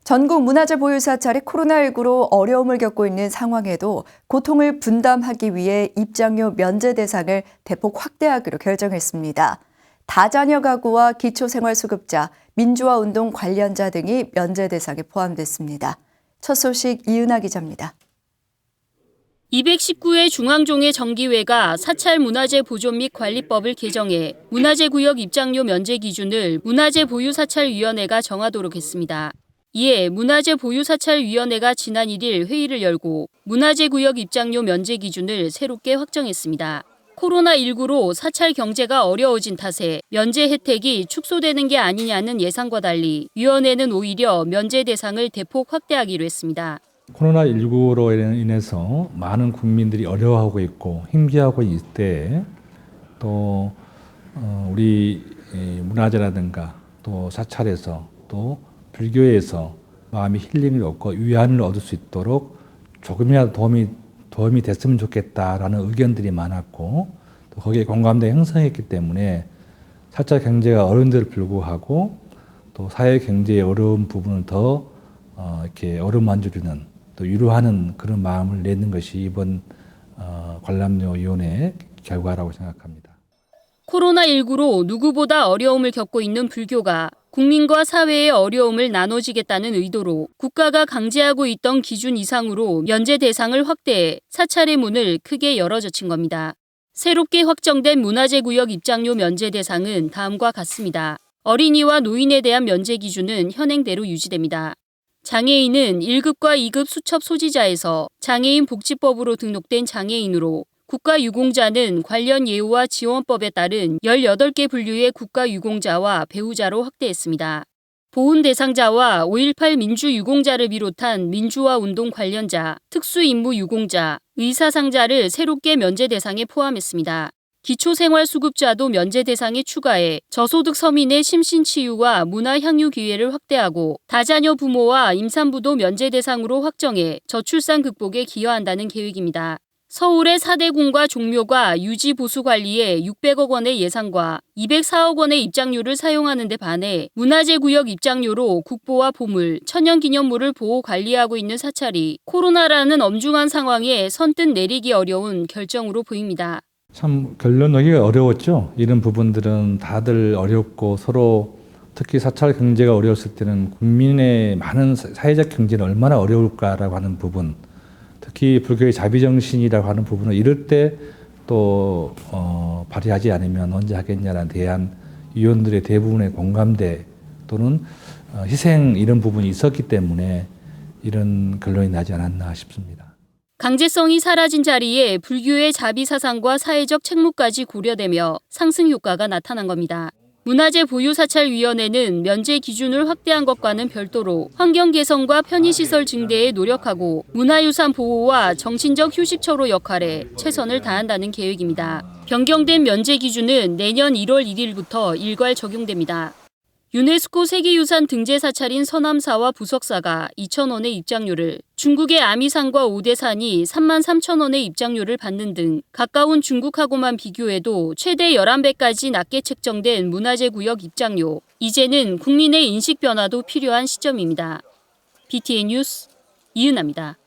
전국 문화재 보유 사찰이 코로나19로 어려움을 겪고 있는 상황에도 고통을 분담하기 위해 입장료 면제 대상을 대폭 확대하기로 결정했습니다. 다자녀 가구와 기초생활수급자, 민주화운동 관련자 등이 면제 대상에 포함됐습니다. 첫 소식 이은하 기자입니다. 219회 중앙종회 정기회가 사찰 문화재 보존 및 관리법을 개정해 문화재 구역 입장료 면제 기준을 문화재 보유 사찰위원회가 정하도록 했습니다. 이에 문화재 보유 사찰위원회가 지난 1일 회의를 열고 문화재 구역 입장료 면제 기준을 새롭게 확정했습니다. 코로나19로 사찰 경제가 어려워진 탓에 면제 혜택이 축소되는 게 아니냐는 예상과 달리 위원회는 오히려 면제 대상을 대폭 확대하기로 했습니다. 코로나19로 인해서 많은 국민들이 어려워하고 있고 힘겨워하고 있을 때 또 우리 문화재라든가 또 사찰에서 또 불교에서 마음의 힐링을 얻고 위안을 얻을 수 있도록 조금이라도 도움이 됐으면 좋겠다라는 의견들이 많았고 또 거기에 공감대 형성했기 때문에 사찰 경제가 어려운데도 불구하고 또 사회 경제의 어려운 부분을 더 이렇게 어루만져주는 또 위로하는 그런 마음을 내는 것이 이번 관람료위원회의 결과라고 생각합니다. 코로나19로 누구보다 어려움을 겪고 있는 불교가 국민과 사회의 어려움을 나눠지겠다는 의도로 국가가 강제하고 있던 기준 이상으로 면제 대상을 확대해 사찰의 문을 크게 열어젖힌 겁니다. 새롭게 확정된 문화재 구역 입장료 면제 대상은 다음과 같습니다. 어린이와 노인에 대한 면제 기준은 현행대로 유지됩니다. 장애인은 1급과 2급 수첩 소지자에서 장애인 복지법으로 등록된 장애인으로 국가유공자는 관련 예우와 지원법에 따른 18개 분류의 국가유공자와 배우자로 확대했습니다. 보훈 대상자와 5.18 민주유공자를 비롯한 민주화운동 관련자, 특수임무유공자, 의사상자를 새롭게 면제 대상에 포함했습니다. 기초생활수급자도 면제 대상에 추가해 저소득 서민의 심신치유와 문화향유 기회를 확대하고 다자녀 부모와 임산부도 면제 대상으로 확정해 저출산 극복에 기여한다는 계획입니다. 서울의 4대 궁과 종묘가 유지 보수 관리에 600억 원의 예산과 204억 원의 입장료를 사용하는 데 반해 문화재 구역 입장료로 국보와 보물, 천연기념물을 보호 관리하고 있는 사찰이 코로나라는 엄중한 상황에 선뜻 내리기 어려운 결정으로 보입니다. 참 결론 내기가 어려웠죠. 이런 부분들은 다들 어렵고 서로 특히 사찰 경제가 어려웠을 때는 국민의 많은 사회적 경제는 얼마나 어려울까라고 하는 부분, 특히 불교의 자비정신이라고 하는 부분은 이럴 때 또 발휘하지 않으면 언제 하겠냐라는 대한 위원들의 대부분의 공감대 또는 희생 이런 부분이 있었기 때문에 이런 결론이 나지 않았나 싶습니다. 강제성이 사라진 자리에 불교의 자비사상과 사회적 책무까지 고려되며 상승 효과가 나타난 겁니다. 문화재 보유사찰위원회는 면제 기준을 확대한 것과는 별도로 환경 개선과 편의시설 증대에 노력하고 문화유산 보호와 정신적 휴식처로 역할에 최선을 다한다는 계획입니다. 변경된 면제 기준은 내년 1월 1일부터 일괄 적용됩니다. 유네스코 세계유산 등재 사찰인 서남사와 부석사가 2,000원의 입장료를, 중국의 아미산과 오대산이 33,000원의 입장료를 받는 등 가까운 중국하고만 비교해도 최대 11배까지 낮게 책정된 문화재 구역 입장료. 이제는 국민의 인식 변화도 필요한 시점입니다. BTN 뉴스 이은하입니다.